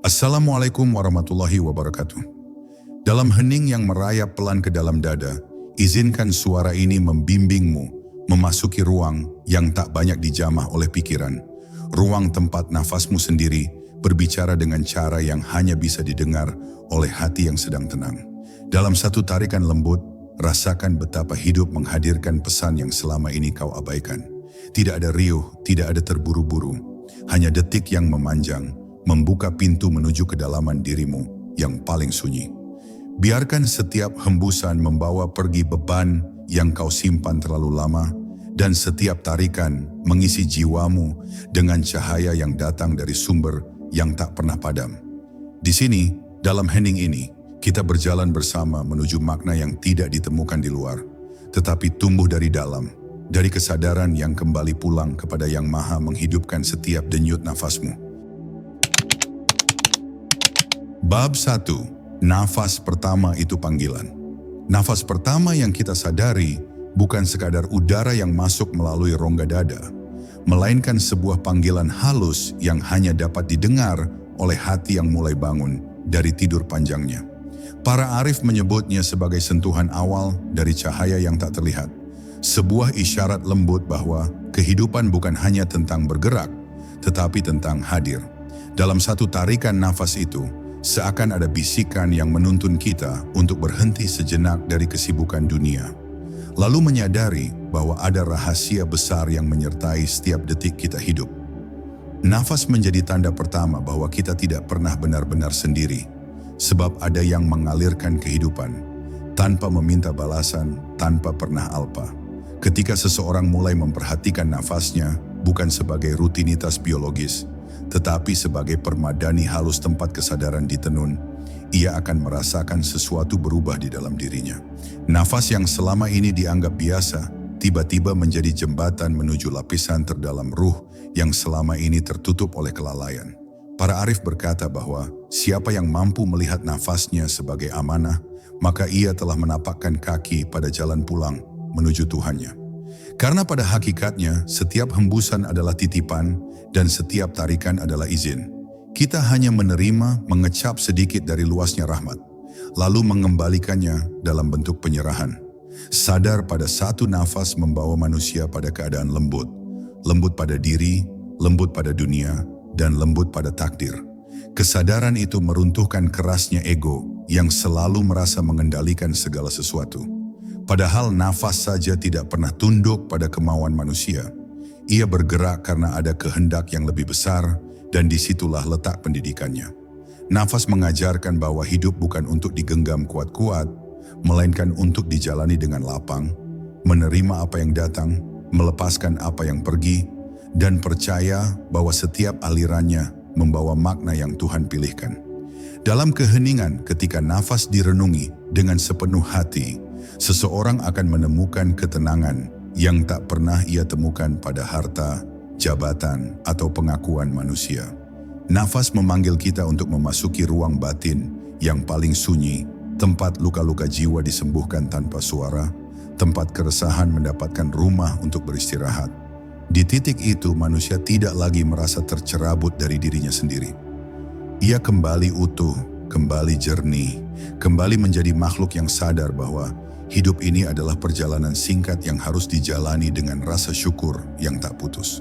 Assalamualaikum warahmatullahi wabarakatuh. Dalam hening yang merayap pelan ke dalam dada, izinkan suara ini membimbingmu memasuki ruang yang tak banyak dijamah oleh pikiran. Ruang tempat nafasmu sendiri berbicara dengan cara yang hanya bisa didengar oleh hati yang sedang tenang. Dalam satu tarikan lembut, rasakan betapa hidup menghadirkan pesan yang selama ini kau abaikan. Tidak ada riuh, tidak ada terburu-buru, hanya detik yang memanjang, membuka pintu menuju kedalaman dirimu yang paling sunyi. Biarkan setiap hembusan membawa pergi beban yang kau simpan terlalu lama, dan setiap tarikan mengisi jiwamu dengan cahaya yang datang dari sumber yang tak pernah padam. Di sini, dalam hening ini, kita berjalan bersama menuju makna yang tidak ditemukan di luar, tetapi tumbuh dari dalam, dari kesadaran yang kembali pulang kepada Yang Maha menghidupkan setiap denyut nafasmu. Bab 1. Nafas pertama itu panggilan. Nafas pertama yang kita sadari bukan sekadar udara yang masuk melalui rongga dada, melainkan sebuah panggilan halus yang hanya dapat didengar oleh hati yang mulai bangun dari tidur panjangnya. Para arif menyebutnya sebagai sentuhan awal dari cahaya yang tak terlihat, sebuah isyarat lembut bahwa kehidupan bukan hanya tentang bergerak, tetapi tentang hadir. Dalam satu tarikan nafas itu, seakan ada bisikan yang menuntun kita untuk berhenti sejenak dari kesibukan dunia, lalu menyadari bahwa ada rahasia besar yang menyertai setiap detik kita hidup. Nafas menjadi tanda pertama bahwa kita tidak pernah benar-benar sendiri, sebab ada yang mengalirkan kehidupan, tanpa meminta balasan, tanpa pernah alpa. Ketika seseorang mulai memperhatikan nafasnya, bukan sebagai rutinitas biologis, tetapi sebagai permadani halus tempat kesadaran ditenun, ia akan merasakan sesuatu berubah di dalam dirinya. Nafas yang selama ini dianggap biasa, tiba-tiba menjadi jembatan menuju lapisan terdalam ruh yang selama ini tertutup oleh kelalaian. Para arif berkata bahwa siapa yang mampu melihat nafasnya sebagai amanah, maka ia telah menapakkan kaki pada jalan pulang menuju Tuhannya. Karena pada hakikatnya, setiap hembusan adalah titipan dan setiap tarikan adalah izin. Kita hanya menerima, mengecap sedikit dari luasnya rahmat, lalu mengembalikannya dalam bentuk penyerahan. Sadar pada satu nafas membawa manusia pada keadaan lembut. Lembut pada diri, lembut pada dunia, dan lembut pada takdir. Kesadaran itu meruntuhkan kerasnya ego yang selalu merasa mengendalikan segala sesuatu. Padahal nafas saja tidak pernah tunduk pada kemauan manusia. Ia bergerak karena ada kehendak yang lebih besar, dan disitulah letak pendidikannya. Nafas mengajarkan bahwa hidup bukan untuk digenggam kuat-kuat, melainkan untuk dijalani dengan lapang, menerima apa yang datang, melepaskan apa yang pergi, dan percaya bahwa setiap alirannya membawa makna yang Tuhan pilihkan. Dalam keheningan, ketika nafas direnungi dengan sepenuh hati, seseorang akan menemukan ketenangan yang tak pernah ia temukan pada harta, jabatan, atau pengakuan manusia. Nafas memanggil kita untuk memasuki ruang batin yang paling sunyi, tempat luka-luka jiwa disembuhkan tanpa suara, tempat keresahan mendapatkan rumah untuk beristirahat. Di titik itu, manusia tidak lagi merasa tercerabut dari dirinya sendiri. Ia kembali utuh, kembali jernih, kembali menjadi makhluk yang sadar bahwa hidup ini adalah perjalanan singkat yang harus dijalani dengan rasa syukur yang tak putus.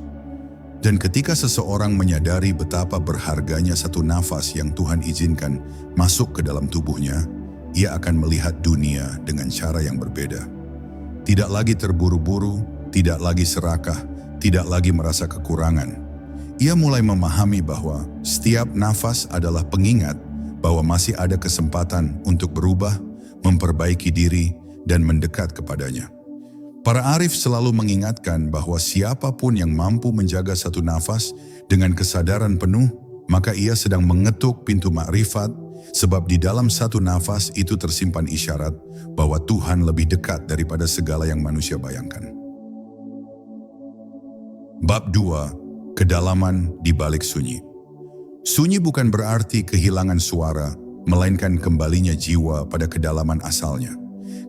Dan ketika seseorang menyadari betapa berharganya satu nafas yang Tuhan izinkan masuk ke dalam tubuhnya, ia akan melihat dunia dengan cara yang berbeda. Tidak lagi terburu-buru, tidak lagi serakah, tidak lagi merasa kekurangan. Ia mulai memahami bahwa setiap nafas adalah pengingat bahwa masih ada kesempatan untuk berubah, memperbaiki diri, dan mendekat kepadanya. Para arif selalu mengingatkan bahwa siapapun yang mampu menjaga satu nafas dengan kesadaran penuh, maka ia sedang mengetuk pintu makrifat, sebab di dalam satu nafas itu tersimpan isyarat bahwa Tuhan lebih dekat daripada segala yang manusia bayangkan. Bab 2. Kedalaman di balik sunyi. Sunyi bukan berarti kehilangan suara, melainkan kembalinya jiwa pada kedalaman asalnya.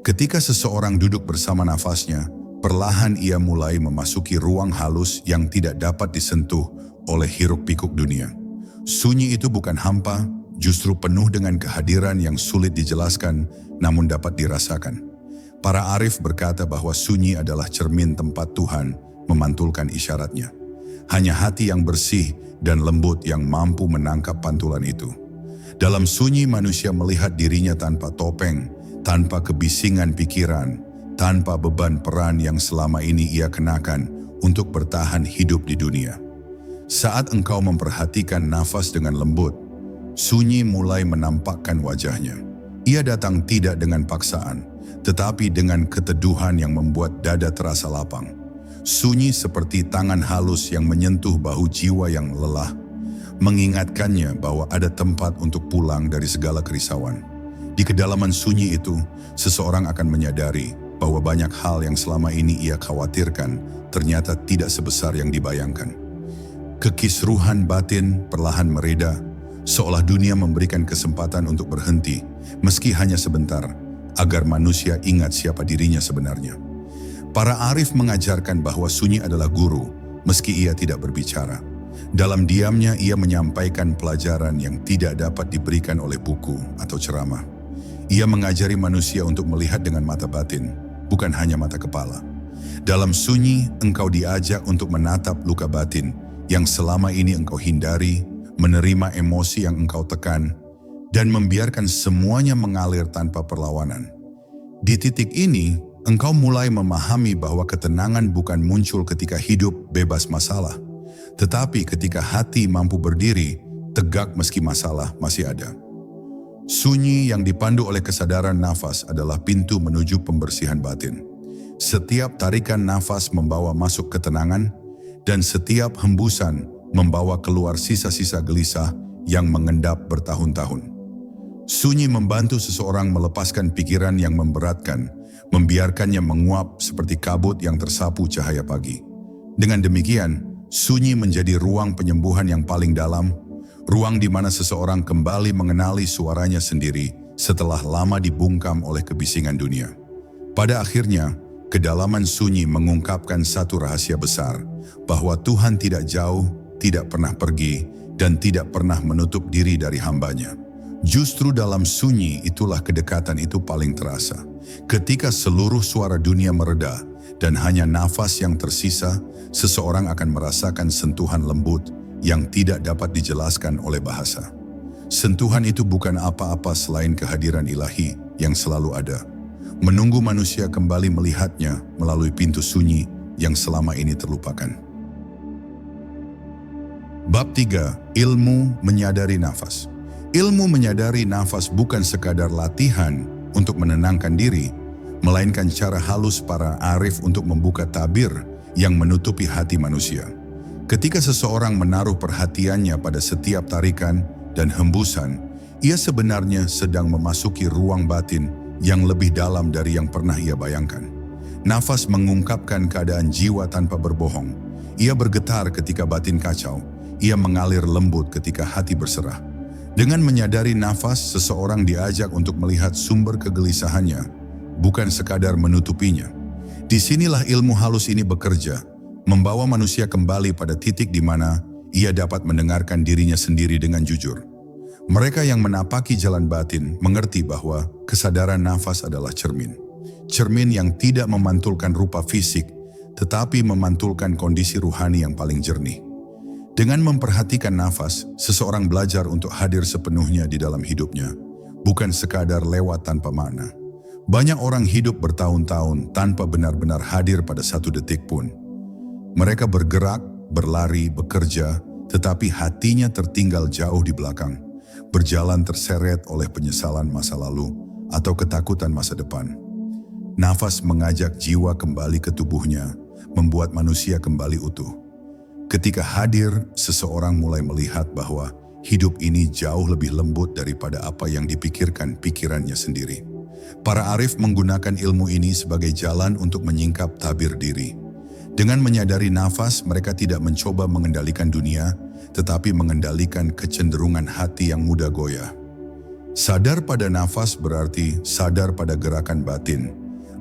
Ketika seseorang duduk bersama nafasnya, perlahan ia mulai memasuki ruang halus yang tidak dapat disentuh oleh hiruk-pikuk dunia. Sunyi itu bukan hampa, justru penuh dengan kehadiran yang sulit dijelaskan namun dapat dirasakan. Para arif berkata bahwa sunyi adalah cermin tempat Tuhan memantulkan isyaratnya. Hanya hati yang bersih dan lembut yang mampu menangkap pantulan itu. Dalam sunyi manusia melihat dirinya tanpa topeng, tanpa kebisingan pikiran, tanpa beban peran yang selama ini ia kenakan untuk bertahan hidup di dunia. Saat engkau memperhatikan nafas dengan lembut, sunyi mulai menampakkan wajahnya. Ia datang tidak dengan paksaan, tetapi dengan keteduhan yang membuat dada terasa lapang. Sunyi seperti tangan halus yang menyentuh bahu jiwa yang lelah, mengingatkannya bahwa ada tempat untuk pulang dari segala kerisauan. Di kedalaman sunyi itu, seseorang akan menyadari bahwa banyak hal yang selama ini ia khawatirkan ternyata tidak sebesar yang dibayangkan. Kekisruhan batin perlahan mereda, seolah dunia memberikan kesempatan untuk berhenti, meski hanya sebentar, agar manusia ingat siapa dirinya sebenarnya. Para arif mengajarkan bahwa sunyi adalah guru, meski ia tidak berbicara. Dalam diamnya ia menyampaikan pelajaran yang tidak dapat diberikan oleh buku atau ceramah. Ia mengajari manusia untuk melihat dengan mata batin, bukan hanya mata kepala. Dalam sunyi, engkau diajak untuk menatap luka batin yang selama ini engkau hindari, menerima emosi yang engkau tekan, dan membiarkan semuanya mengalir tanpa perlawanan. Di titik ini, engkau mulai memahami bahwa ketenangan bukan muncul ketika hidup bebas masalah, tetapi ketika hati mampu berdiri, tegak meski masalah masih ada. Sunyi yang dipandu oleh kesadaran nafas adalah pintu menuju pembersihan batin. Setiap tarikan nafas membawa masuk ketenangan, dan setiap hembusan membawa keluar sisa-sisa gelisah yang mengendap bertahun-tahun. Sunyi membantu seseorang melepaskan pikiran yang memberatkan, membiarkannya menguap seperti kabut yang tersapu cahaya pagi. Dengan demikian, sunyi menjadi ruang penyembuhan yang paling dalam, ruang di mana seseorang kembali mengenali suaranya sendiri setelah lama dibungkam oleh kebisingan dunia. Pada akhirnya, kedalaman sunyi mengungkapkan satu rahasia besar, bahwa Tuhan tidak jauh, tidak pernah pergi, dan tidak pernah menutup diri dari hambanya. Justru dalam sunyi itulah kedekatan itu paling terasa. Ketika seluruh suara dunia mereda dan hanya nafas yang tersisa, seseorang akan merasakan sentuhan lembut yang tidak dapat dijelaskan oleh bahasa. Sentuhan itu bukan apa-apa selain kehadiran ilahi yang selalu ada, menunggu manusia kembali melihatnya melalui pintu sunyi yang selama ini terlupakan. Bab 3. Ilmu menyadari nafas. Ilmu menyadari nafas bukan sekadar latihan untuk menenangkan diri, melainkan cara halus para arif untuk membuka tabir yang menutupi hati manusia. Ketika seseorang menaruh perhatiannya pada setiap tarikan dan hembusan, ia sebenarnya sedang memasuki ruang batin yang lebih dalam dari yang pernah ia bayangkan. Nafas mengungkapkan keadaan jiwa tanpa berbohong. Ia bergetar ketika batin kacau, ia mengalir lembut ketika hati berserah. Dengan menyadari nafas, seseorang diajak untuk melihat sumber kegelisahannya, bukan sekadar menutupinya. Disinilah ilmu halus ini bekerja, membawa manusia kembali pada titik di mana ia dapat mendengarkan dirinya sendiri dengan jujur. Mereka yang menapaki jalan batin mengerti bahwa kesadaran nafas adalah cermin. Cermin yang tidak memantulkan rupa fisik, tetapi memantulkan kondisi ruhani yang paling jernih. Dengan memperhatikan nafas, seseorang belajar untuk hadir sepenuhnya di dalam hidupnya, bukan sekadar lewat tanpa makna. Banyak orang hidup bertahun-tahun tanpa benar-benar hadir pada satu detik pun. Mereka bergerak, berlari, bekerja, tetapi hatinya tertinggal jauh di belakang, berjalan terseret oleh penyesalan masa lalu atau ketakutan masa depan. Nafas mengajak jiwa kembali ke tubuhnya, membuat manusia kembali utuh. Ketika hadir, seseorang mulai melihat bahwa hidup ini jauh lebih lembut daripada apa yang dipikirkan pikirannya sendiri. Para arif menggunakan ilmu ini sebagai jalan untuk menyingkap tabir diri. Dengan menyadari nafas, mereka tidak mencoba mengendalikan dunia, tetapi mengendalikan kecenderungan hati yang mudah goyah. Sadar pada nafas berarti sadar pada gerakan batin.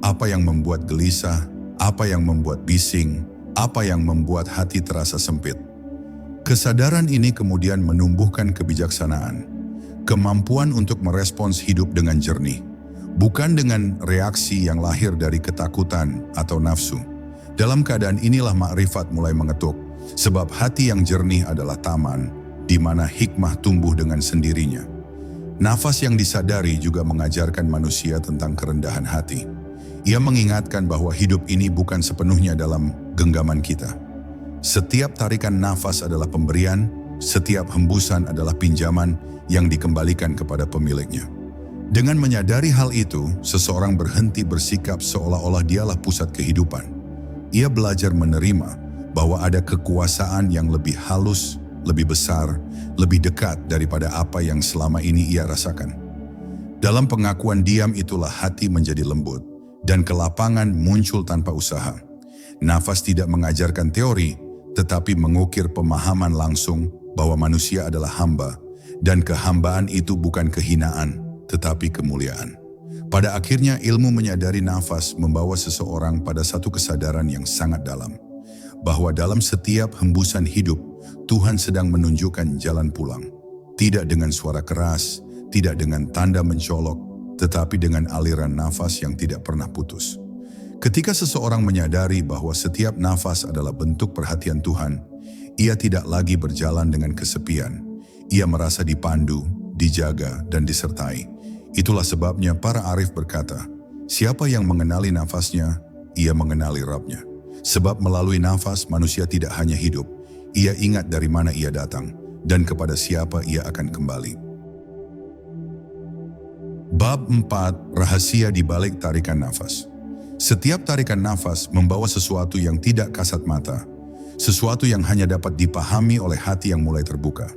Apa yang membuat gelisah, apa yang membuat bising, apa yang membuat hati terasa sempit. Kesadaran ini kemudian menumbuhkan kebijaksanaan, kemampuan untuk merespons hidup dengan jernih, bukan dengan reaksi yang lahir dari ketakutan atau nafsu. Dalam keadaan inilah makrifat mulai mengetuk, sebab hati yang jernih adalah taman, di mana hikmah tumbuh dengan sendirinya. Nafas yang disadari juga mengajarkan manusia tentang kerendahan hati. Ia mengingatkan bahwa hidup ini bukan sepenuhnya dalam genggaman kita. Setiap tarikan nafas adalah pemberian, setiap hembusan adalah pinjaman yang dikembalikan kepada pemiliknya. Dengan menyadari hal itu, seseorang berhenti bersikap seolah-olah dialah pusat kehidupan. Ia belajar menerima bahwa ada kekuasaan yang lebih halus, lebih besar, lebih dekat daripada apa yang selama ini ia rasakan. Dalam pengakuan diam itulah hati menjadi lembut, dan kelapangan muncul tanpa usaha. Nafas tidak mengajarkan teori, tetapi mengukir pemahaman langsung bahwa manusia adalah hamba, dan kehambaan itu bukan kehinaan, tetapi kemuliaan. Pada akhirnya ilmu menyadari nafas membawa seseorang pada satu kesadaran yang sangat dalam, bahwa dalam setiap hembusan hidup, Tuhan sedang menunjukkan jalan pulang. Tidak dengan suara keras, tidak dengan tanda mencolok, tetapi dengan aliran nafas yang tidak pernah putus. Ketika seseorang menyadari bahwa setiap nafas adalah bentuk perhatian Tuhan, ia tidak lagi berjalan dengan kesepian. Ia merasa dipandu, dijaga, dan disertai. Itulah sebabnya para arif berkata, siapa yang mengenali nafasnya, ia mengenali Rabb-nya. Sebab melalui nafas manusia tidak hanya hidup, ia ingat dari mana ia datang, dan kepada siapa ia akan kembali. Bab 4. Rahasia di balik tarikan nafas. Setiap tarikan nafas membawa sesuatu yang tidak kasat mata, sesuatu yang hanya dapat dipahami oleh hati yang mulai terbuka.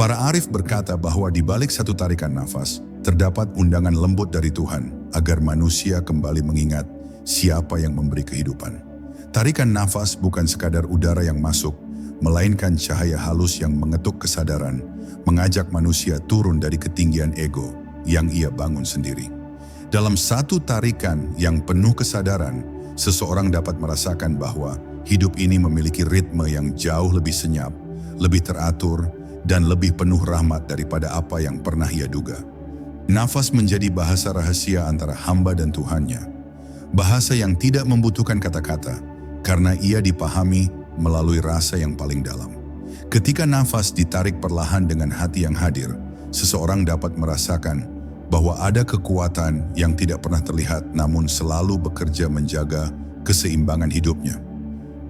Para arif berkata bahwa di balik satu tarikan nafas, terdapat undangan lembut dari Tuhan agar manusia kembali mengingat siapa yang memberi kehidupan. Tarikan nafas bukan sekadar udara yang masuk, melainkan cahaya halus yang mengetuk kesadaran, mengajak manusia turun dari ketinggian ego yang ia bangun sendiri. Dalam satu tarikan yang penuh kesadaran, seseorang dapat merasakan bahwa hidup ini memiliki ritme yang jauh lebih senyap, lebih teratur, dan lebih penuh rahmat daripada apa yang pernah ia duga. Nafas menjadi bahasa rahasia antara hamba dan Tuhannya. Bahasa yang tidak membutuhkan kata-kata, karena ia dipahami melalui rasa yang paling dalam. Ketika nafas ditarik perlahan dengan hati yang hadir, seseorang dapat merasakan bahwa ada kekuatan yang tidak pernah terlihat namun selalu bekerja menjaga keseimbangan hidupnya.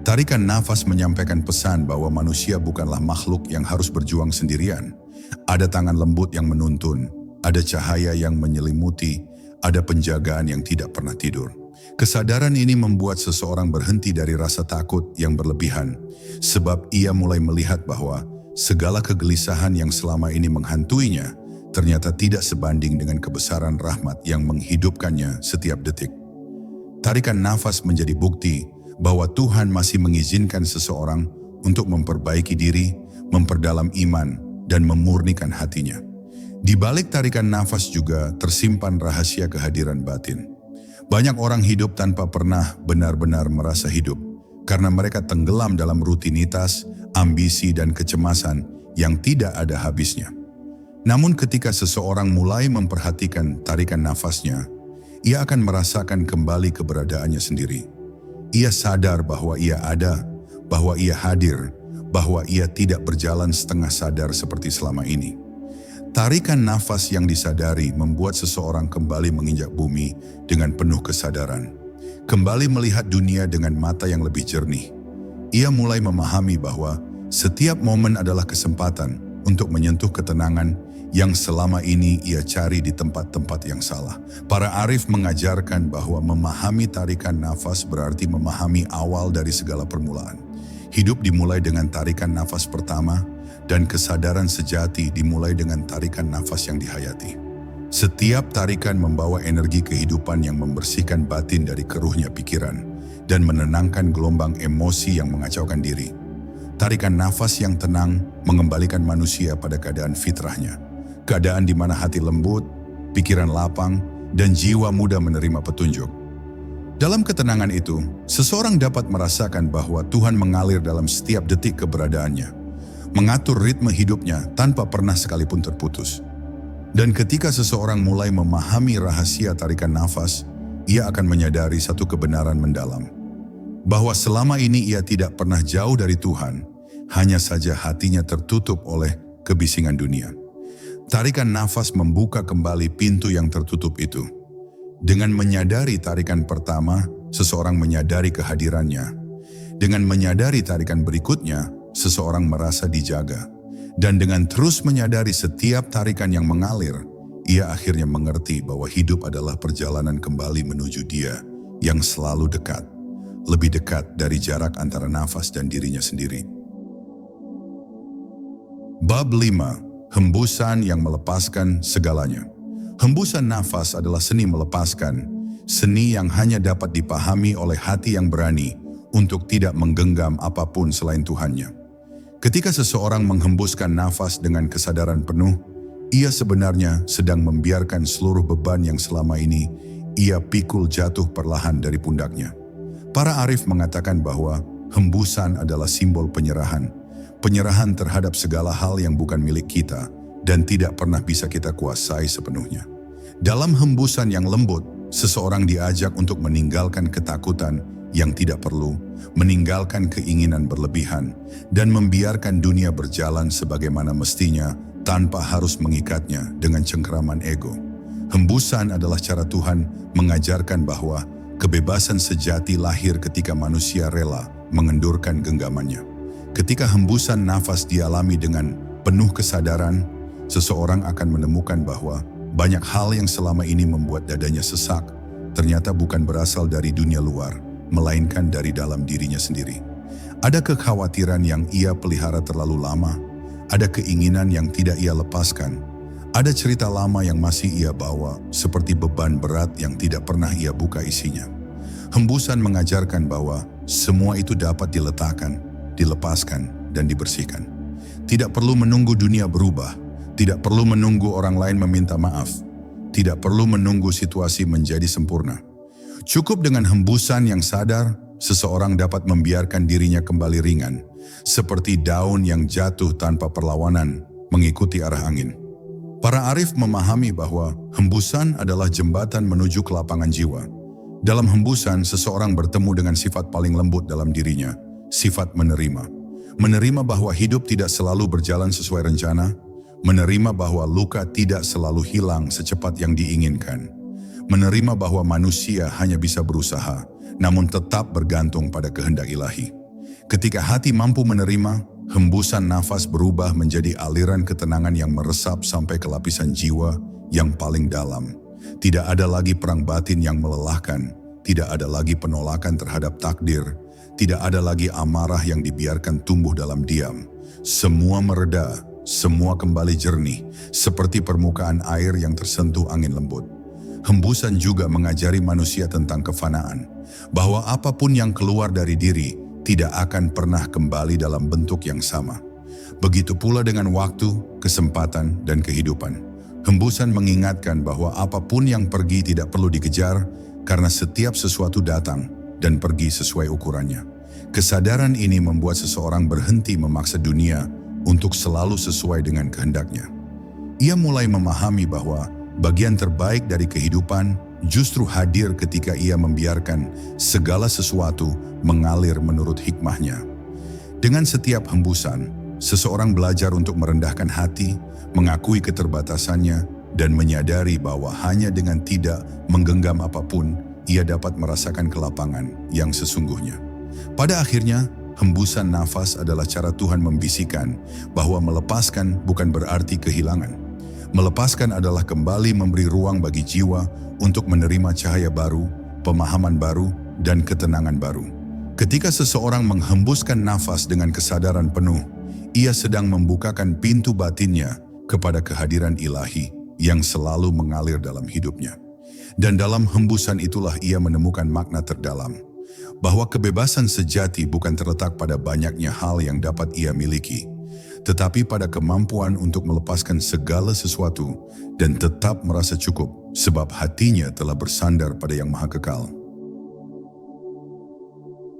Tarikan nafas menyampaikan pesan bahwa manusia bukanlah makhluk yang harus berjuang sendirian. Ada tangan lembut yang menuntun, ada cahaya yang menyelimuti, ada penjagaan yang tidak pernah tidur. Kesadaran ini membuat seseorang berhenti dari rasa takut yang berlebihan, sebab ia mulai melihat bahwa segala kegelisahan yang selama ini menghantuinya ternyata tidak sebanding dengan kebesaran rahmat yang menghidupkannya setiap detik. Tarikan nafas menjadi bukti bahwa Tuhan masih mengizinkan seseorang untuk memperbaiki diri, memperdalam iman, dan memurnikan hatinya. Di balik tarikan nafas juga tersimpan rahasia kehadiran batin. Banyak orang hidup tanpa pernah benar-benar merasa hidup, karena mereka tenggelam dalam rutinitas, ambisi, dan kecemasan yang tidak ada habisnya. Namun ketika seseorang mulai memperhatikan tarikan nafasnya, ia akan merasakan kembali keberadaannya sendiri. Ia sadar bahwa ia ada, bahwa ia hadir, bahwa ia tidak berjalan setengah sadar seperti selama ini. Tarikan nafas yang disadari membuat seseorang kembali menginjak bumi dengan penuh kesadaran, kembali melihat dunia dengan mata yang lebih jernih. Ia mulai memahami bahwa setiap momen adalah kesempatan untuk menyentuh ketenangan yang selama ini ia cari di tempat-tempat yang salah. Para arif mengajarkan bahwa memahami tarikan nafas berarti memahami awal dari segala permulaan. Hidup dimulai dengan tarikan nafas pertama, dan kesadaran sejati dimulai dengan tarikan nafas yang dihayati. Setiap tarikan membawa energi kehidupan yang membersihkan batin dari keruhnya pikiran dan menenangkan gelombang emosi yang mengacaukan diri. Tarikan nafas yang tenang mengembalikan manusia pada keadaan fitrahnya. Keadaan di mana hati lembut, pikiran lapang, dan jiwa mudah menerima petunjuk. Dalam ketenangan itu, seseorang dapat merasakan bahwa Tuhan mengalir dalam setiap detik keberadaannya. mengatur ritme hidupnya tanpa pernah sekalipun terputus. Dan ketika seseorang mulai memahami rahasia tarikan nafas, ia akan menyadari satu kebenaran mendalam. Bahwa selama ini ia tidak pernah jauh dari Tuhan, hanya saja hatinya tertutup oleh kebisingan dunia. Tarikan nafas membuka kembali pintu yang tertutup itu. Dengan menyadari tarikan pertama, seseorang menyadari kehadirannya. Dengan menyadari tarikan berikutnya, seseorang merasa dijaga. Dan dengan terus menyadari setiap tarikan yang mengalir, ia akhirnya mengerti bahwa hidup adalah perjalanan kembali menuju Dia yang selalu dekat. Lebih dekat dari jarak antara nafas dan dirinya sendiri. Bab 5. Hembusan yang melepaskan segalanya. Hembusan nafas adalah seni melepaskan, seni yang hanya dapat dipahami oleh hati yang berani untuk tidak menggenggam apapun selain Tuhannya. Ketika seseorang menghembuskan nafas dengan kesadaran penuh, ia sebenarnya sedang membiarkan seluruh beban yang selama ini ia pikul jatuh perlahan dari pundaknya. Para arif mengatakan bahwa hembusan adalah simbol penyerahan. Penyerahan terhadap segala hal yang bukan milik kita dan tidak pernah bisa kita kuasai sepenuhnya. Dalam hembusan yang lembut, seseorang diajak untuk meninggalkan ketakutan yang tidak perlu, meninggalkan keinginan berlebihan, dan membiarkan dunia berjalan sebagaimana mestinya tanpa harus mengikatnya dengan cengkeraman ego. Hembusan adalah cara Tuhan mengajarkan bahwa kebebasan sejati lahir ketika manusia rela mengendurkan genggamannya. Ketika hembusan nafas dialami dengan penuh kesadaran, seseorang akan menemukan bahwa banyak hal yang selama ini membuat dadanya sesak, ternyata bukan berasal dari dunia luar, melainkan dari dalam dirinya sendiri. Ada kekhawatiran yang ia pelihara terlalu lama, ada keinginan yang tidak ia lepaskan, ada cerita lama yang masih ia bawa, seperti beban berat yang tidak pernah ia buka isinya. Hembusan mengajarkan bahwa semua itu dapat diletakkan, dilepaskan, dan dibersihkan. Tidak perlu menunggu dunia berubah, tidak perlu menunggu orang lain meminta maaf, tidak perlu menunggu situasi menjadi sempurna. Cukup dengan hembusan yang sadar, seseorang dapat membiarkan dirinya kembali ringan, seperti daun yang jatuh tanpa perlawanan mengikuti arah angin. Para arif memahami bahwa hembusan adalah jembatan menuju ke lapangan jiwa. Dalam hembusan, seseorang bertemu dengan sifat paling lembut dalam dirinya, sifat menerima. Menerima bahwa hidup tidak selalu berjalan sesuai rencana, menerima bahwa luka tidak selalu hilang secepat yang diinginkan, menerima bahwa manusia hanya bisa berusaha, namun tetap bergantung pada kehendak ilahi. Ketika hati mampu menerima, hembusan nafas berubah menjadi aliran ketenangan yang meresap sampai ke lapisan jiwa yang paling dalam. Tidak ada lagi perang batin yang melelahkan, tidak ada lagi penolakan terhadap takdir, tidak ada lagi amarah yang dibiarkan tumbuh dalam diam. Semua mereda, semua kembali jernih, seperti permukaan air yang tersentuh angin lembut. Hembusan juga mengajari manusia tentang kefanaan, bahwa apapun yang keluar dari diri tidak akan pernah kembali dalam bentuk yang sama. Begitu pula dengan waktu, kesempatan, dan kehidupan. Hembusan mengingatkan bahwa apapun yang pergi tidak perlu dikejar, karena setiap sesuatu datang dan pergi sesuai ukurannya. Kesadaran ini membuat seseorang berhenti memaksa dunia untuk selalu sesuai dengan kehendaknya. Ia mulai memahami bahwa bagian terbaik dari kehidupan justru hadir ketika ia membiarkan segala sesuatu mengalir menurut hikmahnya. Dengan setiap hembusan, seseorang belajar untuk merendahkan hati, mengakui keterbatasannya, dan menyadari bahwa hanya dengan tidak menggenggam apapun, ia dapat merasakan kelapangan yang sesungguhnya. Pada akhirnya, hembusan nafas adalah cara Tuhan membisikkan bahwa melepaskan bukan berarti kehilangan. Melepaskan adalah kembali memberi ruang bagi jiwa untuk menerima cahaya baru, pemahaman baru, dan ketenangan baru. Ketika seseorang menghembuskan nafas dengan kesadaran penuh, ia sedang membukakan pintu batinnya kepada kehadiran ilahi yang selalu mengalir dalam hidupnya. Dan dalam hembusan itulah ia menemukan makna terdalam, bahwa kebebasan sejati bukan terletak pada banyaknya hal yang dapat ia miliki, tetapi pada kemampuan untuk melepaskan segala sesuatu dan tetap merasa cukup sebab hatinya telah bersandar pada Yang Maha Kekal.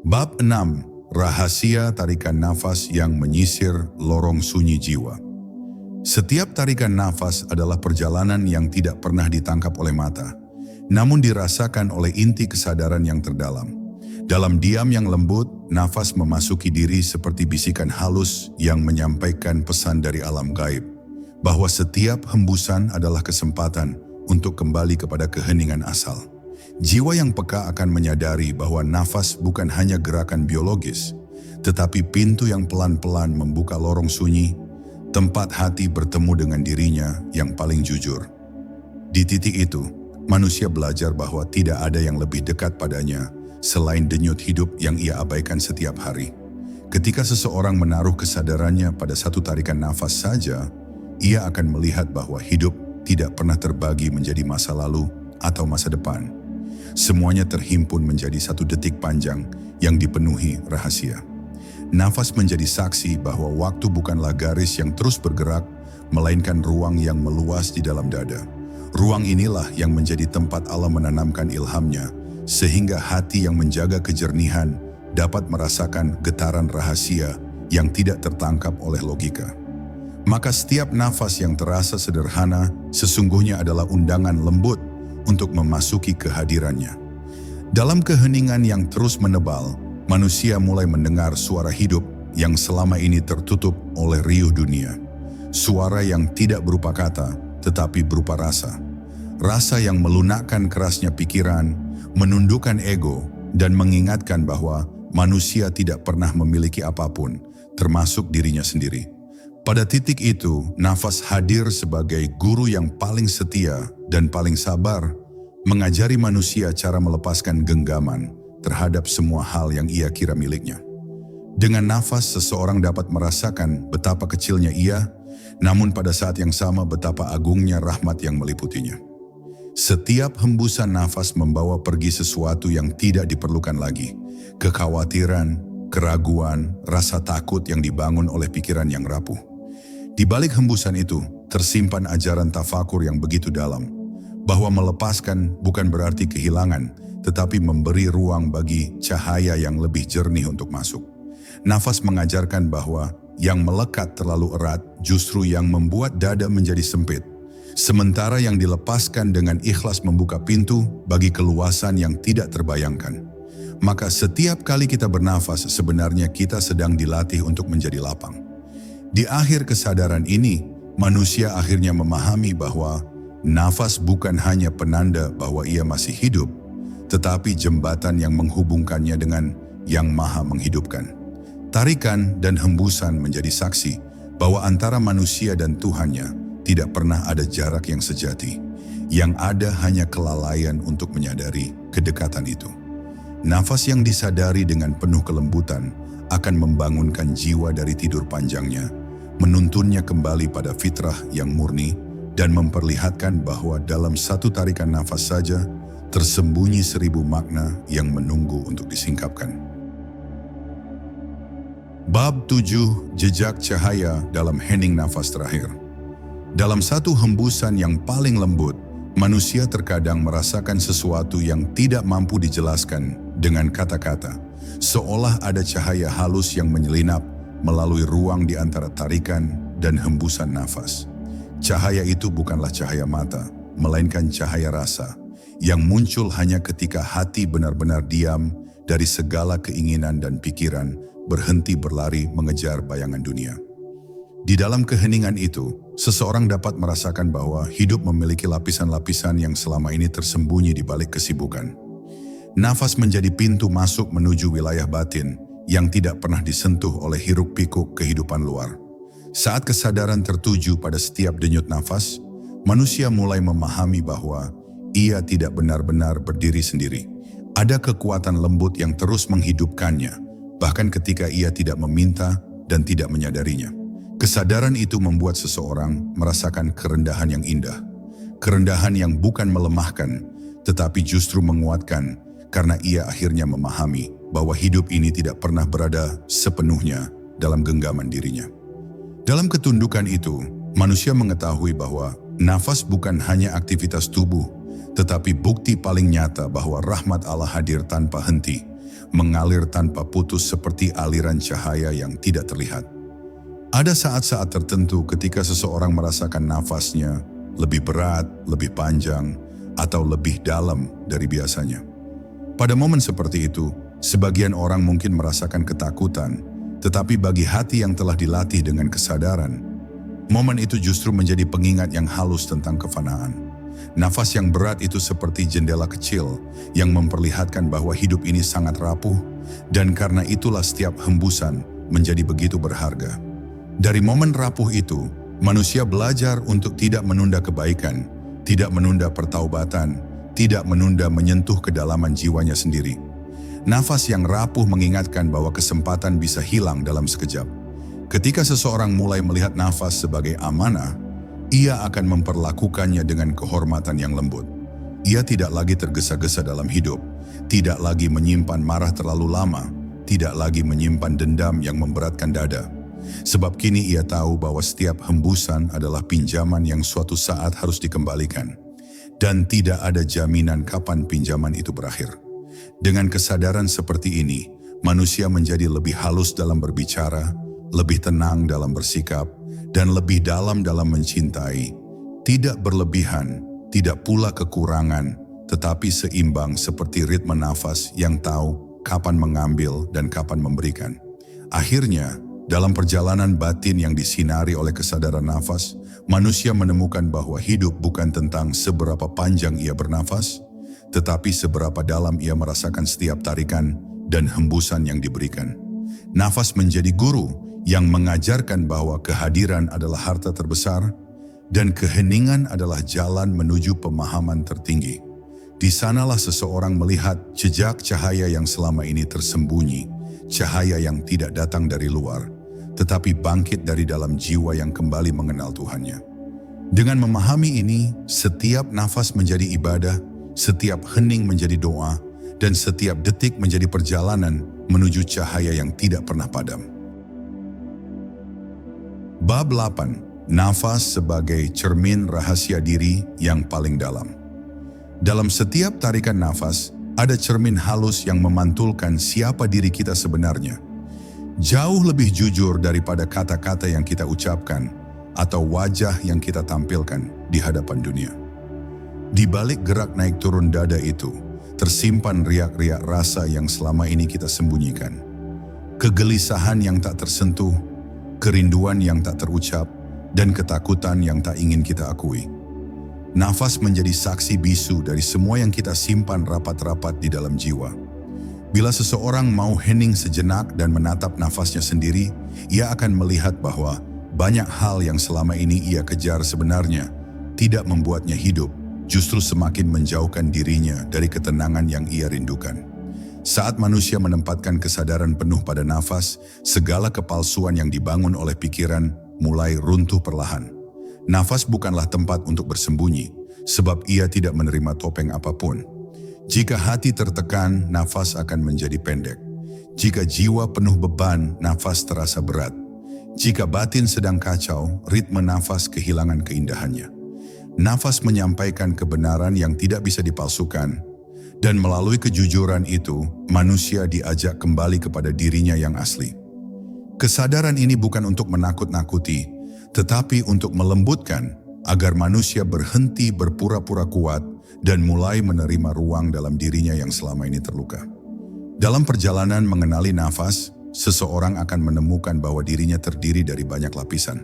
Bab 6. rahasia tarikan nafas yang menyisir lorong sunyi jiwa. Setiap tarikan nafas adalah perjalanan yang tidak pernah ditangkap oleh mata, namun dirasakan oleh inti kesadaran yang terdalam. Dalam diam yang lembut, nafas memasuki diri seperti bisikan halus yang menyampaikan pesan dari alam gaib, bahwa setiap hembusan adalah kesempatan untuk kembali kepada keheningan asal. Jiwa yang peka akan menyadari bahwa nafas bukan hanya gerakan biologis, tetapi pintu yang pelan-pelan membuka lorong sunyi, tempat hati bertemu dengan dirinya yang paling jujur. Di titik itu, manusia belajar bahwa tidak ada yang lebih dekat padanya selain denyut hidup yang ia abaikan setiap hari. Ketika seseorang menaruh kesadarannya pada satu tarikan nafas saja, ia akan melihat bahwa hidup tidak pernah terbagi menjadi masa lalu atau masa depan. Semuanya terhimpun menjadi satu detik panjang yang dipenuhi rahasia. Nafas menjadi saksi bahwa waktu bukanlah garis yang terus bergerak, melainkan ruang yang meluas di dalam dada. Ruang inilah yang menjadi tempat Allah menanamkan ilhamnya, sehingga hati yang menjaga kejernihan dapat merasakan getaran rahasia yang tidak tertangkap oleh logika. Maka setiap nafas yang terasa sederhana sesungguhnya adalah undangan lembut untuk memasuki kehadirannya. Dalam keheningan yang terus menebal, manusia mulai mendengar suara hidup yang selama ini tertutup oleh riuh dunia. Suara yang tidak berupa kata, tetapi berupa rasa. Rasa yang melunakkan kerasnya pikiran, menundukkan ego, dan mengingatkan bahwa manusia tidak pernah memiliki apapun, termasuk dirinya sendiri. Pada titik itu, nafas hadir sebagai guru yang paling setia dan paling sabar, mengajari manusia cara melepaskan genggaman terhadap semua hal yang ia kira miliknya. Dengan nafas, seseorang dapat merasakan betapa kecilnya ia, namun pada saat yang sama betapa agungnya rahmat yang meliputinya. Setiap hembusan nafas membawa pergi sesuatu yang tidak diperlukan lagi, kekhawatiran, keraguan, rasa takut yang dibangun oleh pikiran yang rapuh. Di balik hembusan itu, tersimpan ajaran tafakur yang begitu dalam, bahwa melepaskan bukan berarti kehilangan, tetapi memberi ruang bagi cahaya yang lebih jernih untuk masuk. Nafas mengajarkan bahwa yang melekat terlalu erat justru yang membuat dada menjadi sempit, sementara yang dilepaskan dengan ikhlas membuka pintu bagi keluasan yang tidak terbayangkan. Maka setiap kali kita bernafas, sebenarnya kita sedang dilatih untuk menjadi lapang. Di akhir kesadaran ini, manusia akhirnya memahami bahwa nafas bukan hanya penanda bahwa ia masih hidup, tetapi jembatan yang menghubungkannya dengan Yang Maha Menghidupkan. Tarikan dan hembusan menjadi saksi bahwa antara manusia dan Tuhannya tidak pernah ada jarak yang sejati. Yang ada hanya kelalaian untuk menyadari kedekatan itu. Nafas yang disadari dengan penuh kelembutan akan membangunkan jiwa dari tidur panjangnya, menuntunnya kembali pada fitrah yang murni, dan memperlihatkan bahwa dalam satu tarikan nafas saja tersembunyi 1000 makna yang menunggu untuk disingkapkan. Bab 7, Jejak Cahaya dalam Hening Nafas Terakhir. Dalam satu hembusan yang paling lembut, manusia terkadang merasakan sesuatu yang tidak mampu dijelaskan dengan kata-kata, seolah ada cahaya halus yang menyelinap melalui ruang di antara tarikan dan hembusan nafas. Cahaya itu bukanlah cahaya mata, melainkan cahaya rasa, yang muncul hanya ketika hati benar-benar diam dari segala keinginan dan pikiran, berhenti berlari mengejar bayangan dunia. Di dalam keheningan itu, seseorang dapat merasakan bahwa hidup memiliki lapisan-lapisan yang selama ini tersembunyi di balik kesibukan. Nafas menjadi pintu masuk menuju wilayah batin yang tidak pernah disentuh oleh hiruk-pikuk kehidupan luar. Saat kesadaran tertuju pada setiap denyut nafas, manusia mulai memahami bahwa ia tidak benar-benar berdiri sendiri. Ada kekuatan lembut yang terus menghidupkannya, bahkan ketika ia tidak meminta dan tidak menyadarinya. Kesadaran itu membuat seseorang merasakan kerendahan yang indah. Kerendahan yang bukan melemahkan, tetapi justru menguatkan, karena ia akhirnya memahami bahwa hidup ini tidak pernah berada sepenuhnya dalam genggaman dirinya. Dalam ketundukan itu, manusia mengetahui bahwa nafas bukan hanya aktivitas tubuh, tetapi bukti paling nyata bahwa rahmat Allah hadir tanpa henti, mengalir tanpa putus seperti aliran cahaya yang tidak terlihat. Ada saat-saat tertentu ketika seseorang merasakan nafasnya lebih berat, lebih panjang, atau lebih dalam dari biasanya. Pada momen seperti itu, sebagian orang mungkin merasakan ketakutan, tetapi bagi hati yang telah dilatih dengan kesadaran, momen itu justru menjadi pengingat yang halus tentang kefanaan. Nafas yang berat itu seperti jendela kecil yang memperlihatkan bahwa hidup ini sangat rapuh, dan karena itulah setiap hembusan menjadi begitu berharga. Dari momen rapuh itu, manusia belajar untuk tidak menunda kebaikan, tidak menunda pertaubatan, tidak menunda menyentuh kedalaman jiwanya sendiri. Nafas yang rapuh mengingatkan bahwa kesempatan bisa hilang dalam sekejap. Ketika seseorang mulai melihat nafas sebagai amanah, ia akan memperlakukannya dengan kehormatan yang lembut. Ia tidak lagi tergesa-gesa dalam hidup, tidak lagi menyimpan marah terlalu lama, tidak lagi menyimpan dendam yang memberatkan dada. Sebab kini ia tahu bahwa setiap hembusan adalah pinjaman yang suatu saat harus dikembalikan. Dan tidak ada jaminan kapan pinjaman itu berakhir. Dengan kesadaran seperti ini, manusia menjadi lebih halus dalam berbicara, lebih tenang dalam bersikap, dan lebih dalam mencintai, tidak berlebihan, tidak pula kekurangan, tetapi seimbang seperti ritme nafas yang tahu kapan mengambil dan kapan memberikan. Akhirnya, dalam perjalanan batin yang disinari oleh kesadaran nafas, manusia menemukan bahwa hidup bukan tentang seberapa panjang ia bernafas, tetapi seberapa dalam ia merasakan setiap tarikan dan hembusan yang diberikan. Nafas menjadi guru yang mengajarkan bahwa kehadiran adalah harta terbesar dan keheningan adalah jalan menuju pemahaman tertinggi. Di sanalah seseorang melihat jejak cahaya yang selama ini tersembunyi, cahaya yang tidak datang dari luar, tetapi bangkit dari dalam jiwa yang kembali mengenal Tuhannya. Dengan memahami ini, setiap nafas menjadi ibadah, setiap hening menjadi doa, dan setiap detik menjadi perjalanan menuju cahaya yang tidak pernah padam. Bab 8. Nafas sebagai cermin rahasia diri yang paling dalam. Dalam setiap tarikan nafas, ada cermin halus yang memantulkan siapa diri kita sebenarnya. Jauh lebih jujur daripada kata-kata yang kita ucapkan atau wajah yang kita tampilkan di hadapan dunia. Di balik gerak naik turun dada itu, tersimpan riak-riak rasa yang selama ini kita sembunyikan. Kegelisahan yang tak tersentuh, kerinduan yang tak terucap, dan ketakutan yang tak ingin kita akui. Nafas menjadi saksi bisu dari semua yang kita simpan rapat-rapat di dalam jiwa. Bila seseorang mau hening sejenak dan menatap nafasnya sendiri, ia akan melihat bahwa banyak hal yang selama ini ia kejar sebenarnya tidak membuatnya hidup, justru semakin menjauhkan dirinya dari ketenangan yang ia rindukan. Saat manusia menempatkan kesadaran penuh pada nafas, segala kepalsuan yang dibangun oleh pikiran mulai runtuh perlahan. Nafas bukanlah tempat untuk bersembunyi, sebab ia tidak menerima topeng apapun. Jika hati tertekan, nafas akan menjadi pendek. Jika jiwa penuh beban, nafas terasa berat. Jika batin sedang kacau, ritme nafas kehilangan keindahannya. Nafas menyampaikan kebenaran yang tidak bisa dipalsukan, dan melalui kejujuran itu, manusia diajak kembali kepada dirinya yang asli. Kesadaran ini bukan untuk menakut-nakuti, tetapi untuk melembutkan agar manusia berhenti berpura-pura kuat dan mulai menerima ruang dalam dirinya yang selama ini terluka. Dalam perjalanan mengenali nafas, seseorang akan menemukan bahwa dirinya terdiri dari banyak lapisan.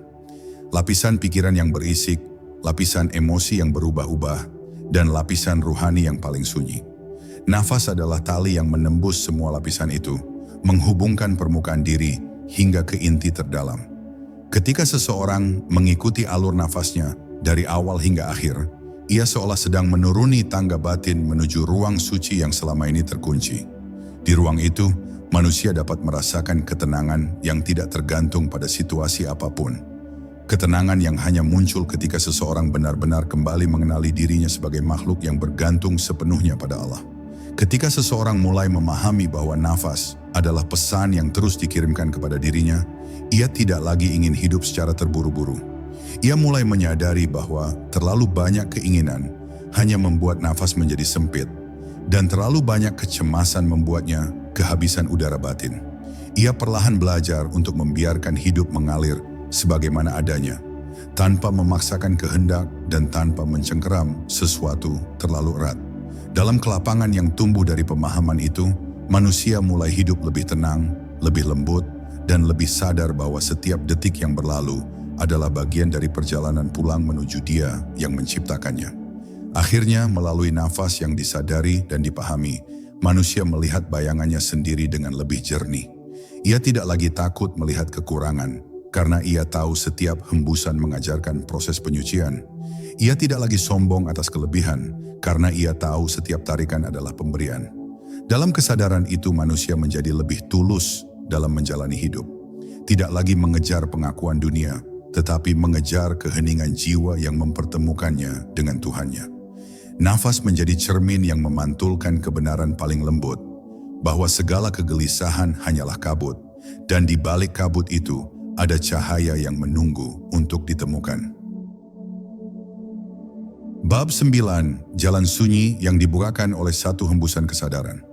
Lapisan pikiran yang berisik, lapisan emosi yang berubah-ubah, dan lapisan ruhani yang paling sunyi. Nafas adalah tali yang menembus semua lapisan itu, menghubungkan permukaan diri hingga ke inti terdalam. Ketika seseorang mengikuti alur nafasnya dari awal hingga akhir, ia seolah sedang menuruni tangga batin menuju ruang suci yang selama ini terkunci. Di ruang itu, manusia dapat merasakan ketenangan yang tidak tergantung pada situasi apapun. Ketenangan yang hanya muncul ketika seseorang benar-benar kembali mengenali dirinya sebagai makhluk yang bergantung sepenuhnya pada Allah. Ketika seseorang mulai memahami bahwa nafas adalah pesan yang terus dikirimkan kepada dirinya, ia tidak lagi ingin hidup secara terburu-buru. Ia mulai menyadari bahwa terlalu banyak keinginan hanya membuat nafas menjadi sempit, dan terlalu banyak kecemasan membuatnya kehabisan udara batin. Ia perlahan belajar untuk membiarkan hidup mengalir sebagaimana adanya, tanpa memaksakan kehendak dan tanpa mencengkeram sesuatu terlalu erat. Dalam kelapangan yang tumbuh dari pemahaman itu, manusia mulai hidup lebih tenang, lebih lembut, dan lebih sadar bahwa setiap detik yang berlalu adalah bagian dari perjalanan pulang menuju Dia yang menciptakannya. Akhirnya, melalui nafas yang disadari dan dipahami, manusia melihat bayangannya sendiri dengan lebih jernih. Ia tidak lagi takut melihat kekurangan, karena ia tahu setiap hembusan mengajarkan proses penyucian. Ia tidak lagi sombong atas kelebihan, karena ia tahu setiap tarikan adalah pemberian. Dalam kesadaran itu, manusia menjadi lebih tulus dalam menjalani hidup. Tidak lagi mengejar pengakuan dunia, tetapi mengejar keheningan jiwa yang mempertemukannya dengan Tuhannya. Nafas menjadi cermin yang memantulkan kebenaran paling lembut, bahwa segala kegelisahan hanyalah kabut, dan di balik kabut itu ada cahaya yang menunggu untuk ditemukan. Bab 9, Jalan Sunyi yang dibukakan oleh satu hembusan kesadaran.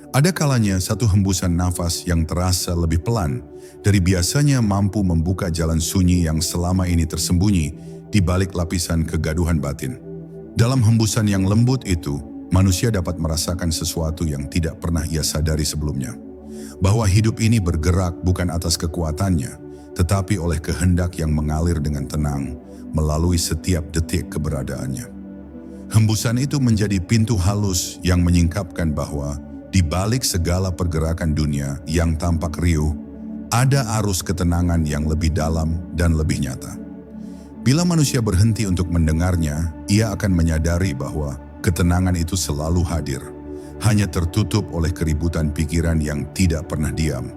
Ada kalanya satu hembusan nafas yang terasa lebih pelan dari biasanya mampu membuka jalan sunyi yang selama ini tersembunyi di balik lapisan kegaduhan batin. Dalam hembusan yang lembut itu, manusia dapat merasakan sesuatu yang tidak pernah ia sadari sebelumnya. Bahwa hidup ini bergerak bukan atas kekuatannya, tetapi oleh kehendak yang mengalir dengan tenang melalui setiap detik keberadaannya. Hembusan itu menjadi pintu halus yang menyingkapkan bahwa di balik segala pergerakan dunia yang tampak riuh, ada arus ketenangan yang lebih dalam dan lebih nyata. Bila manusia berhenti untuk mendengarnya, ia akan menyadari bahwa ketenangan itu selalu hadir, hanya tertutup oleh keributan pikiran yang tidak pernah diam.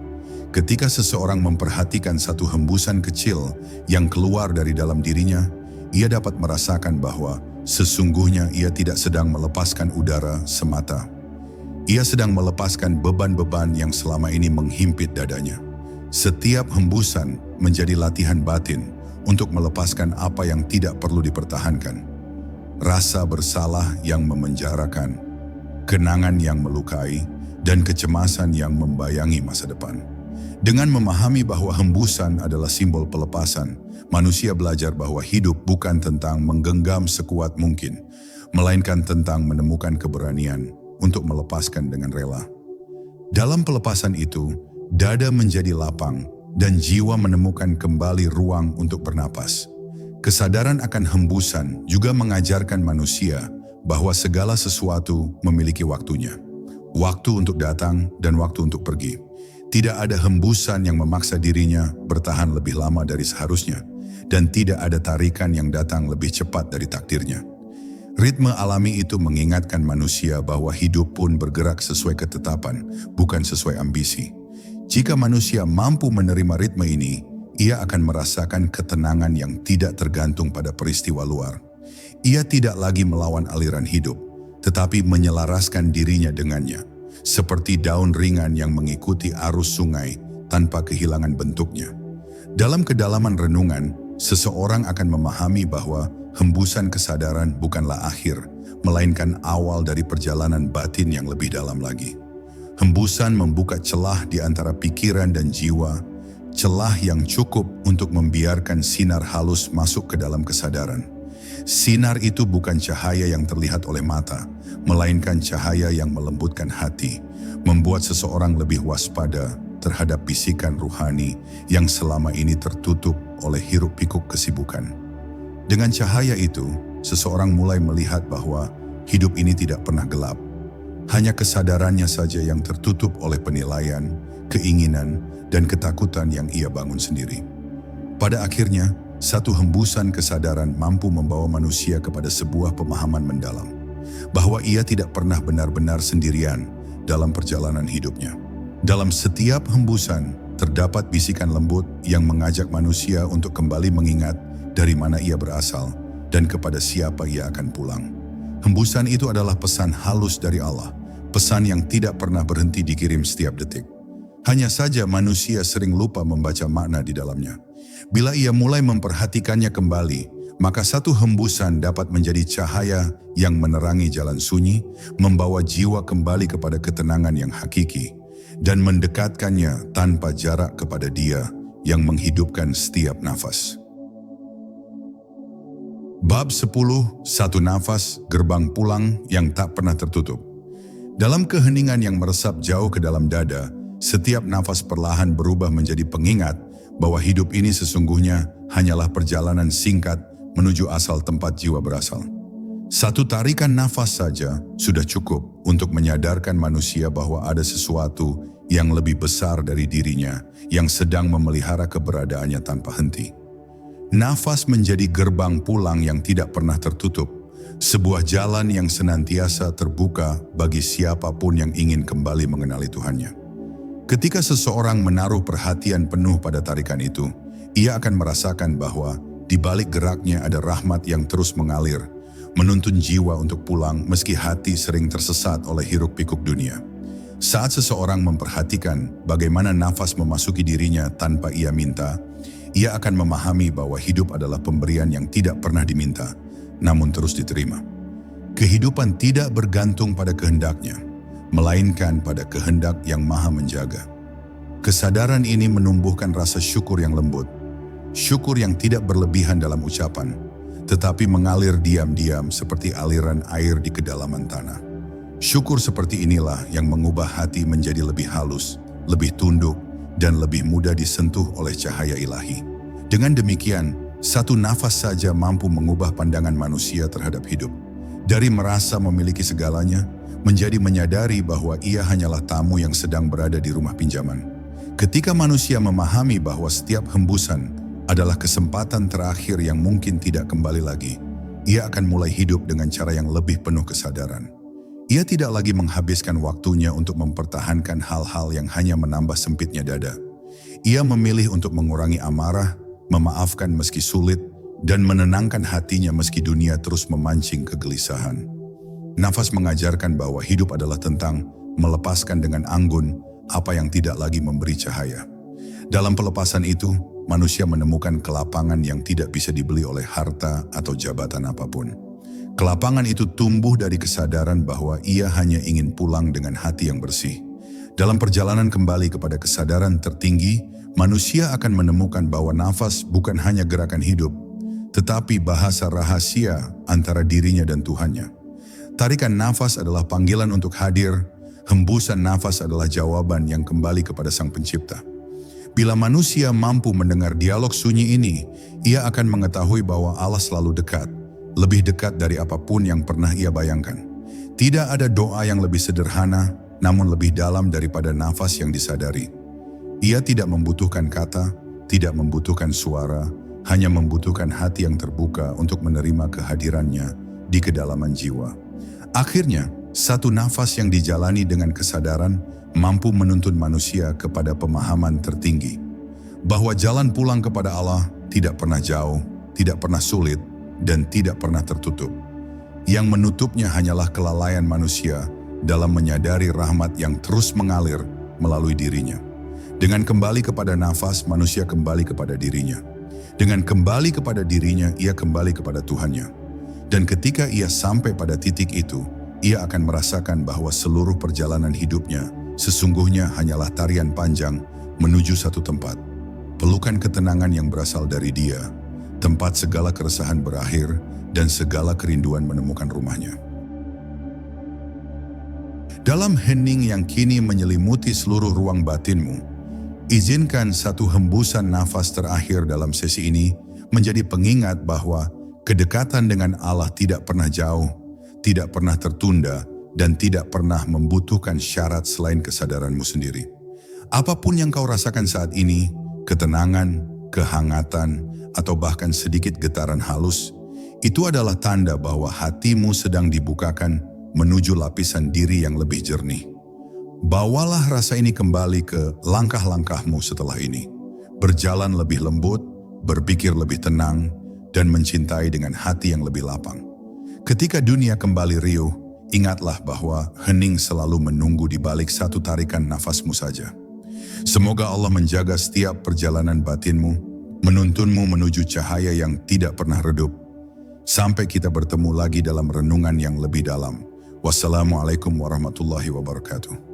Ketika seseorang memperhatikan satu hembusan kecil yang keluar dari dalam dirinya, ia dapat merasakan bahwa sesungguhnya ia tidak sedang melepaskan udara semata. Ia sedang melepaskan beban-beban yang selama ini menghimpit dadanya. Setiap hembusan menjadi latihan batin untuk melepaskan apa yang tidak perlu dipertahankan. Rasa bersalah yang memenjarakan, kenangan yang melukai, dan kecemasan yang membayangi masa depan. Dengan memahami bahwa hembusan adalah simbol pelepasan, manusia belajar bahwa hidup bukan tentang menggenggam sekuat mungkin, melainkan tentang menemukan keberanian untuk melepaskan dengan rela. Dalam pelepasan itu, dada menjadi lapang dan jiwa menemukan kembali ruang untuk bernapas. Kesadaran akan hembusan juga mengajarkan manusia bahwa segala sesuatu memiliki waktunya. Waktu untuk datang dan waktu untuk pergi. Tidak ada hembusan yang memaksa dirinya bertahan lebih lama dari seharusnya, dan tidak ada tarikan yang datang lebih cepat dari takdirnya. Ritme alami itu mengingatkan manusia bahwa hidup pun bergerak sesuai ketetapan, bukan sesuai ambisi. Jika manusia mampu menerima ritme ini, ia akan merasakan ketenangan yang tidak tergantung pada peristiwa luar. Ia tidak lagi melawan aliran hidup, tetapi menyelaraskan dirinya dengannya, seperti daun ringan yang mengikuti arus sungai tanpa kehilangan bentuknya. Dalam kedalaman renungan, seseorang akan memahami bahwa hembusan kesadaran bukanlah akhir, melainkan awal dari perjalanan batin yang lebih dalam lagi. Hembusan membuka celah di antara pikiran dan jiwa, celah yang cukup untuk membiarkan sinar halus masuk ke dalam kesadaran. Sinar itu bukan cahaya yang terlihat oleh mata, melainkan cahaya yang melembutkan hati, membuat seseorang lebih waspada terhadap bisikan ruhani yang selama ini tertutup oleh hiruk-pikuk kesibukan. Dengan cahaya itu, seseorang mulai melihat bahwa hidup ini tidak pernah gelap. Hanya kesadarannya saja yang tertutup oleh penilaian, keinginan, dan ketakutan yang ia bangun sendiri. Pada akhirnya, satu hembusan kesadaran mampu membawa manusia kepada sebuah pemahaman mendalam, bahwa ia tidak pernah benar-benar sendirian dalam perjalanan hidupnya. Dalam setiap hembusan, terdapat bisikan lembut yang mengajak manusia untuk kembali mengingat dari mana ia berasal dan kepada siapa ia akan pulang. Hembusan itu adalah pesan halus dari Allah, pesan yang tidak pernah berhenti dikirim setiap detik. Hanya saja manusia sering lupa membaca makna di dalamnya. Bila ia mulai memperhatikannya kembali, maka satu hembusan dapat menjadi cahaya yang menerangi jalan sunyi, membawa jiwa kembali kepada ketenangan yang hakiki. dan mendekatkannya tanpa jarak kepada Dia yang menghidupkan setiap nafas. Bab 10, satu nafas, gerbang pulang yang tak pernah tertutup. Dalam keheningan yang meresap jauh ke dalam dada, setiap nafas perlahan berubah menjadi pengingat bahwa hidup ini sesungguhnya hanyalah perjalanan singkat menuju asal tempat jiwa berasal. Satu tarikan nafas saja sudah cukup untuk menyadarkan manusia bahwa ada sesuatu yang lebih besar dari dirinya yang sedang memelihara keberadaannya tanpa henti. Nafas menjadi gerbang pulang yang tidak pernah tertutup, sebuah jalan yang senantiasa terbuka bagi siapapun yang ingin kembali mengenali Tuhannya. Ketika seseorang menaruh perhatian penuh pada tarikan itu, ia akan merasakan bahwa di balik geraknya ada rahmat yang terus mengalir, menuntun jiwa untuk pulang meski hati sering tersesat oleh hiruk-pikuk dunia. Saat seseorang memperhatikan bagaimana nafas memasuki dirinya tanpa ia minta, ia akan memahami bahwa hidup adalah pemberian yang tidak pernah diminta, namun terus diterima. Kehidupan tidak bergantung pada kehendaknya, melainkan pada kehendak yang maha menjaga. Kesadaran ini menumbuhkan rasa syukur yang lembut, syukur yang tidak berlebihan dalam ucapan, tetapi mengalir diam-diam seperti aliran air di kedalaman tanah. Syukur seperti inilah yang mengubah hati menjadi lebih halus, lebih tunduk, dan lebih mudah disentuh oleh cahaya ilahi. Dengan demikian, satu nafas saja mampu mengubah pandangan manusia terhadap hidup. Dari merasa memiliki segalanya, menjadi menyadari bahwa ia hanyalah tamu yang sedang berada di rumah pinjaman. Ketika manusia memahami bahwa setiap hembusan adalah kesempatan terakhir yang mungkin tidak kembali lagi, ia akan mulai hidup dengan cara yang lebih penuh kesadaran. Ia tidak lagi menghabiskan waktunya untuk mempertahankan hal-hal yang hanya menambah sempitnya dada. Ia memilih untuk mengurangi amarah, memaafkan meski sulit, dan menenangkan hatinya meski dunia terus memancing kegelisahan. Nafas mengajarkan bahwa hidup adalah tentang melepaskan dengan anggun apa yang tidak lagi memberi cahaya. Dalam pelepasan itu, manusia menemukan kelapangan yang tidak bisa dibeli oleh harta atau jabatan apapun. Kelapangan itu tumbuh dari kesadaran bahwa ia hanya ingin pulang dengan hati yang bersih. Dalam perjalanan kembali kepada kesadaran tertinggi, manusia akan menemukan bahwa nafas bukan hanya gerakan hidup, tetapi bahasa rahasia antara dirinya dan Tuhannya. Tarikan nafas adalah panggilan untuk hadir, hembusan nafas adalah jawaban yang kembali kepada Sang Pencipta. Bila manusia mampu mendengar dialog sunyi ini, ia akan mengetahui bahwa Allah selalu dekat, lebih dekat dari apapun yang pernah ia bayangkan. Tidak ada doa yang lebih sederhana, namun lebih dalam daripada nafas yang disadari. Ia tidak membutuhkan kata, tidak membutuhkan suara, hanya membutuhkan hati yang terbuka untuk menerima kehadirannya di kedalaman jiwa. Akhirnya, satu nafas yang dijalani dengan kesadaran mampu menuntun manusia kepada pemahaman tertinggi, bahwa jalan pulang kepada Allah tidak pernah jauh, tidak pernah sulit, dan tidak pernah tertutup. Yang menutupnya hanyalah kelalaian manusia dalam menyadari rahmat yang terus mengalir melalui dirinya. Dengan kembali kepada nafas, manusia kembali kepada dirinya. Dengan kembali kepada dirinya, ia kembali kepada Tuhannya. Dan ketika ia sampai pada titik itu, ia akan merasakan bahwa seluruh perjalanan hidupnya sesungguhnya hanyalah tarian panjang menuju satu tempat. Pelukan ketenangan yang berasal dari Dia, tempat segala keresahan berakhir dan segala kerinduan menemukan rumahnya. Dalam hening yang kini menyelimuti seluruh ruang batinmu, izinkan satu hembusan nafas terakhir dalam sesi ini menjadi pengingat bahwa kedekatan dengan Allah tidak pernah jauh, tidak pernah tertunda, dan tidak pernah membutuhkan syarat selain kesadaranmu sendiri. Apapun yang kau rasakan saat ini, ketenangan, kehangatan, atau bahkan sedikit getaran halus, itu adalah tanda bahwa hatimu sedang dibukakan menuju lapisan diri yang lebih jernih. Bawalah rasa ini kembali ke langkah-langkahmu setelah ini. Berjalan lebih lembut, berpikir lebih tenang, dan mencintai dengan hati yang lebih lapang. Ketika dunia kembali riuh, ingatlah bahwa hening selalu menunggu di balik satu tarikan nafasmu saja. Semoga Allah menjaga setiap perjalanan batinmu, menuntunmu menuju cahaya yang tidak pernah redup. Sampai kita bertemu lagi dalam renungan yang lebih dalam. Wassalamualaikum warahmatullahi wabarakatuh.